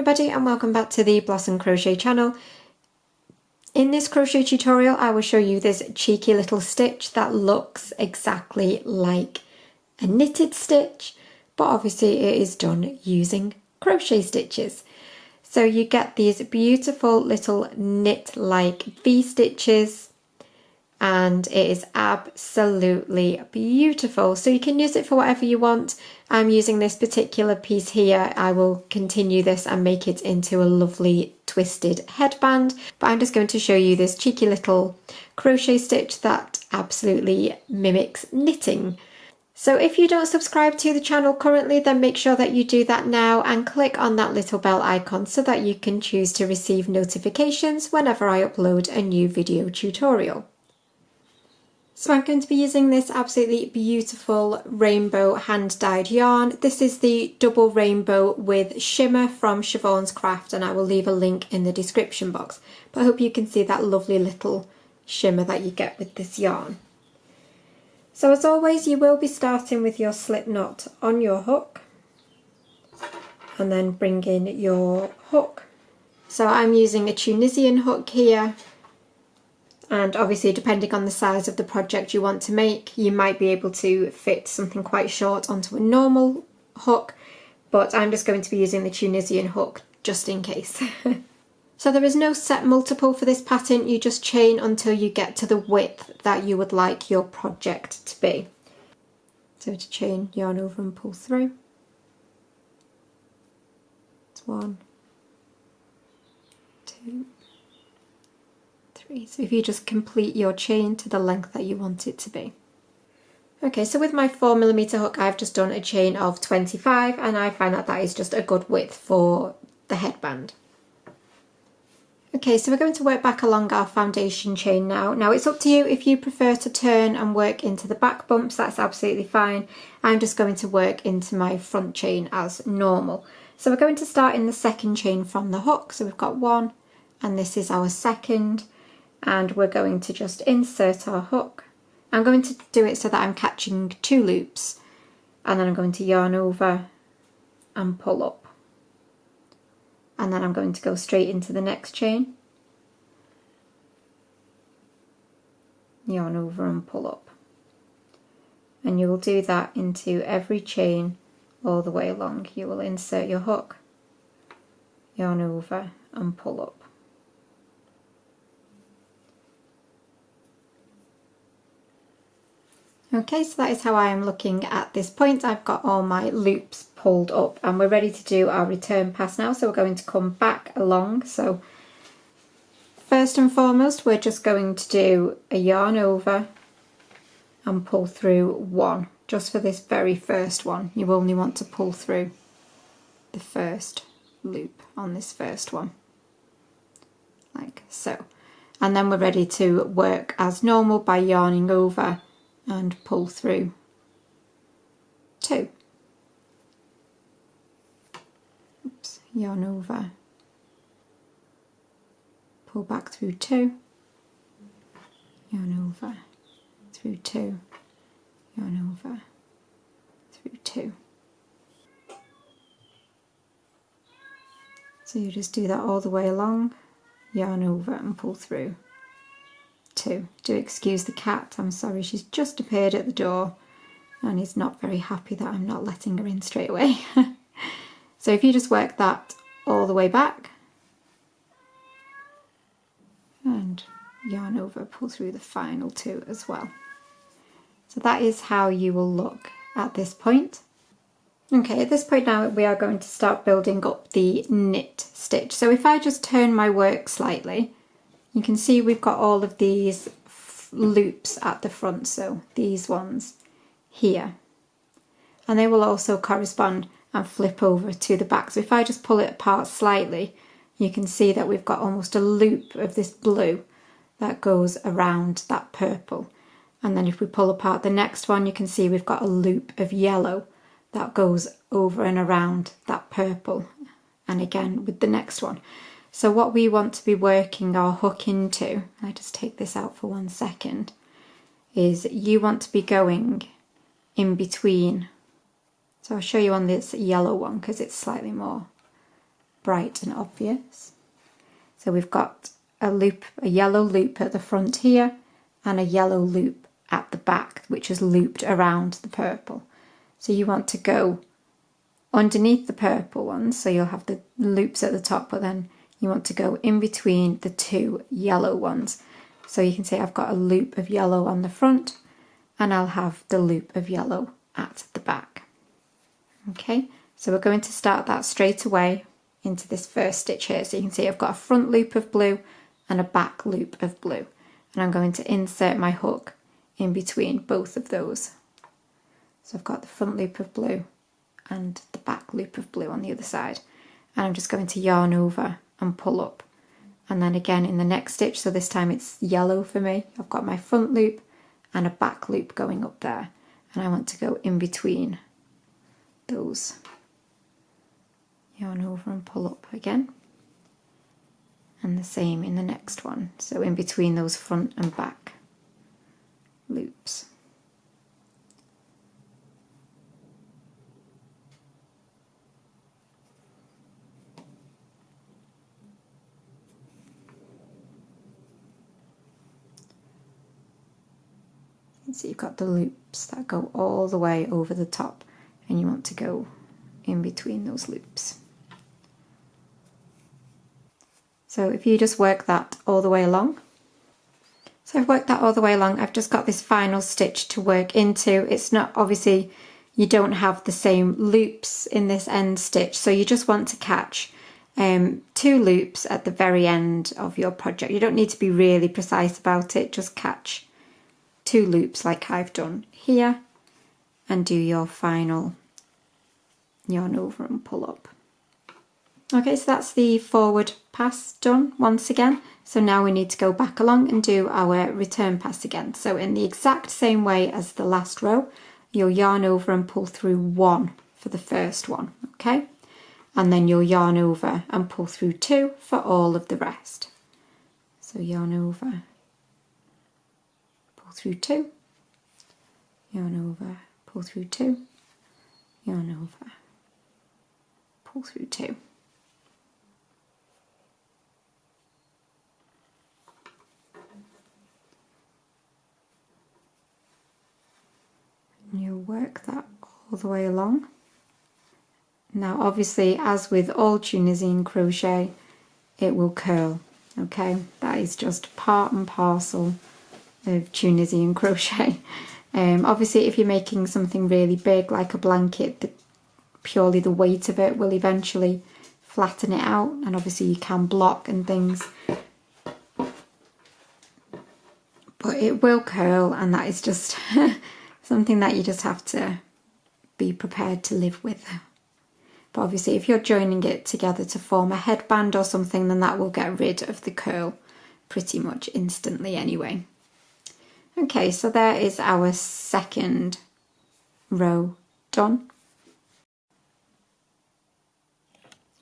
everybody and welcome back to the Blossom Crochet channel. In this crochet tutorial I will show you this cheeky little stitch that looks exactly like a knitted stitch, but obviously it is done using crochet stitches. So you get these beautiful little knit-like V-stitches and it is absolutely beautiful. So you can use it for whatever you want. I'm using this particular piece here. I will continue this and make it into a lovely twisted headband, but I'm just going to show you this cheeky little crochet stitch that absolutely mimics knitting. So if you don't subscribe to the channel currently, then make sure that you do that now and click on that little bell icon so that you can choose to receive notifications whenever I upload a new video tutorial. So I'm going to be using this absolutely beautiful rainbow hand-dyed yarn. This is the double rainbow with shimmer from Siobhan's Craft, and I will leave a link in the description box. But I hope you can see that lovely little shimmer that you get with this yarn. So as always, you will be starting with your slip knot on your hook and then bring in your hook. So I'm using a Tunisian hook here. And obviously, depending on the size of the project you want to make, you might be able to fit something quite short onto a normal hook, but I'm just going to be using the Tunisian hook just in case. So there is no set multiple for this pattern, you just chain until you get to the width that you would like your project to be. So to chain, yarn over and pull through. It's 1, 2, 3. So if you just complete your chain to the length that you want it to be. Okay, so with my 4mm hook I've just done a chain of 25 and I find that that is just a good width for the headband. Okay, so we're going to work back along our foundation chain now. Now it's up to you if you prefer to turn and work into the back bumps, that's absolutely fine. I'm just going to work into my front chain as normal. So we're going to start in the second chain from the hook. So we've got 1 and this is our second. And we're going to just insert our hook. I'm going to do it so that I'm catching 2 loops and then I'm going to yarn over and pull up, and then I'm going to go straight into the next chain, yarn over and pull up, and you will do that into every chain all the way along. You will insert your hook, yarn over and pull up. Okay, so that is how I am looking at this point. I've got all my loops pulled up and we're ready to do our return pass now. So we're going to come back along. So first and foremost, we're just going to do a yarn over and pull through 1. Just for this very first one, you only want to pull through the first loop on this first one, like so. And then we're ready to work as normal by yarning over and pull through 2. Oops, yarn over, pull back through 2, yarn over, through 2, yarn over, through 2. So you just do that all the way along, yarn over and pull through 2. Do excuse the cat, I'm sorry, she's just appeared at the door and is not very happy that I'm not letting her in straight away. So if you just work that all the way back and yarn over, pull through the final 2 as well. So that is how you will look at this point. Okay, at this point now we are going to start building up the knit stitch. So if I just turn my work slightly, you can see we've got all of these loops at the front, so these ones here. And they will also correspond and flip over to the back. So if I just pull it apart slightly, you can see that we've got almost a loop of this blue that goes around that purple. And then if we pull apart the next one, you can see we've got a loop of yellow that goes over and around that purple. And again with the next one. So what we want to be working our hook into, I just take this out for 1 second, is you want to be going in between. So I'll show you on this yellow one because it's slightly more bright and obvious. So we've got a loop, a yellow loop at the front here, and a yellow loop at the back, which is looped around the purple. So you want to go underneath the purple ones, so you'll have the loops at the top, but then you want to go in between the two yellow ones. So you can see I've got a loop of yellow on the front, and I'll have the loop of yellow at the back. Okay, so we're going to start that straight away into this first stitch here. So you can see I've got a front loop of blue and a back loop of blue, and I'm going to insert my hook in between both of those. So I've got the front loop of blue and the back loop of blue on the other side, and I'm just going to yarn over and pull up, and then again in the next stitch, so this time it's yellow for me, I've got my front loop and a back loop going up there, and I want to go in between those. Yarn over and pull up again, and the same in the next one, so in between those front and back loops. So you've got the loops that go all the way over the top, and you want to go in between those loops. So if you just work that all the way along. So I've worked that all the way along, I've just got this final stitch to work into. It's not, obviously you don't have the same loops in this end stitch, so you just want to catch 2 loops at the very end of your project. You don't need to be really precise about it, just catch 2 loops like I've done here, and do your final yarn over and pull up. Okay, so that's the forward pass done once again. So now we need to go back along and do our return pass again. So in the exact same way as the last row, you'll yarn over and pull through 1 for the first one, okay? And then you'll yarn over and pull through 2 for all of the rest. So yarn over, pull through 2, yarn over, pull through 2, yarn over, pull through 2. And you'll work that all the way along. Now obviously, as with all Tunisian crochet, it will curl, okay? That is just part and parcel of Tunisian crochet. Obviously if you're making something really big like a blanket, purely the weight of it will eventually flatten it out, and obviously you can block and things, but it will curl, and that is just something that you just have to be prepared to live with. But obviously if you're joining it together to form a headband or something, then that will get rid of the curl pretty much instantly anyway. Okay, so there is our second row done.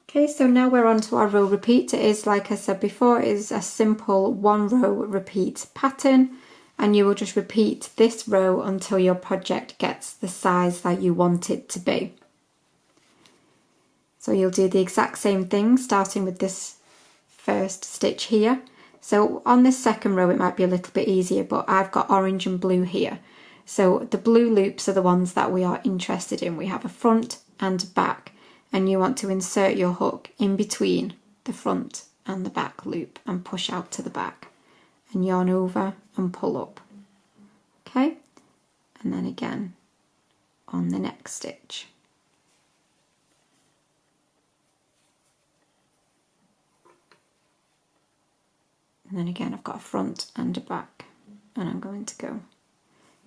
Okay, so now we're on to our row repeat. It is, like I said before, it is a simple 1 row repeat pattern, and you will just repeat this row until your project gets the size that you want it to be. So you'll do the exact same thing, starting with this first stitch here. So on this second row it might be a little bit easier, but I've got orange and blue here. So the blue loops are the ones that we are interested in. We have a front and a back, and you want to insert your hook in between the front and the back loop and push out to the back, and yarn over and pull up. Okay, and then again on the next stitch. And then again I've got a front and a back, and I'm going to go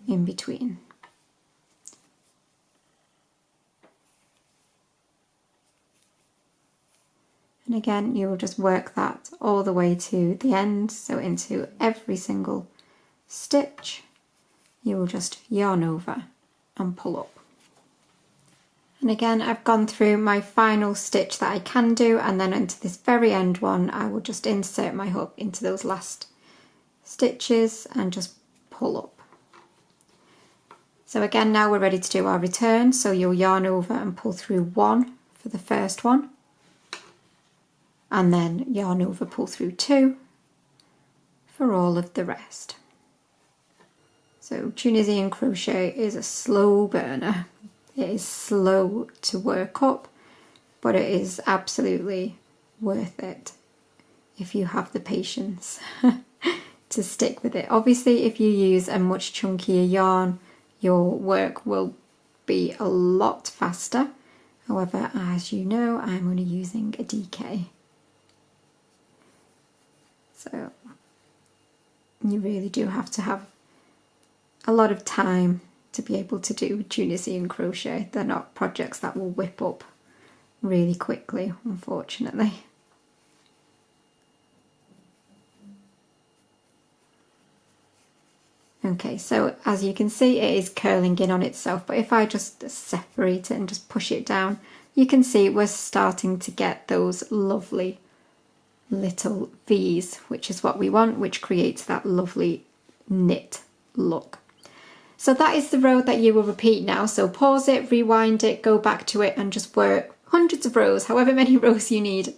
in between. And again you will just work that all the way to the end, so into every single stitch you will just yarn over and pull up. And again I've gone through my final stitch that I can do, and then into this very end one I will just insert my hook into those last stitches and just pull up. So again now we're ready to do our return, so you'll yarn over and pull through 1 for the first one, and then yarn over, pull through 2 for all of the rest. So Tunisian crochet is a slow burner. It is slow to work up, but it is absolutely worth it if you have the patience to stick with it. Obviously, if you use a much chunkier yarn, your work will be a lot faster. However, as you know, I'm only using a DK. So you really do have to have a lot of time to be able to do Tunisian crochet. They're not projects that will whip up really quickly, unfortunately. Okay, so as you can see, it is curling in on itself, but if I just separate it and just push it down, you can see we're starting to get those lovely little V's, which is what we want, which creates that lovely knit look. So that is the row that you will repeat now. So pause it, rewind it, go back to it, and just work hundreds of rows, however many rows you need.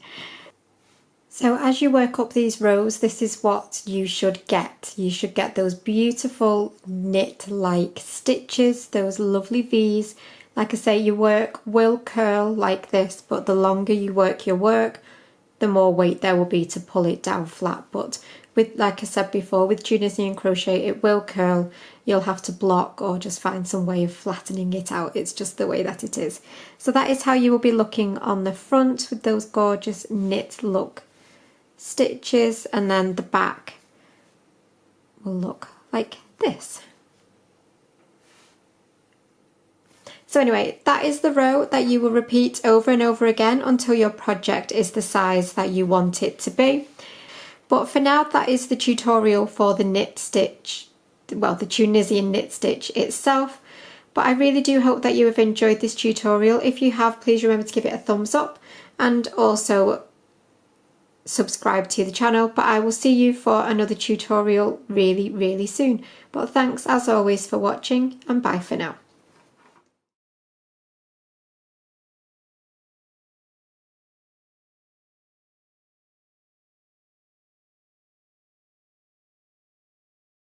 So as you work up these rows, this is what you should get. You should get those beautiful knit-like stitches, those lovely V's. Like I say, your work will curl like this, but the longer you work your work, the more weight there will be to pull it down flat. But with, like I said before, with Tunisian crochet, it will curl. You'll have to block or just find some way of flattening it out. It's just the way that it is. So that is how you will be looking on the front with those gorgeous knit look stitches, and then the back will look like this. So anyway, that is the row that you will repeat over and over again until your project is the size that you want it to be. But for now, that is the tutorial for the knit stitch, well, the Tunisian knit stitch itself. But I really do hope that you have enjoyed this tutorial. If you have, please remember to give it a thumbs up and also subscribe to the channel. But I will see you for another tutorial really soon. But thanks as always for watching, and bye for now.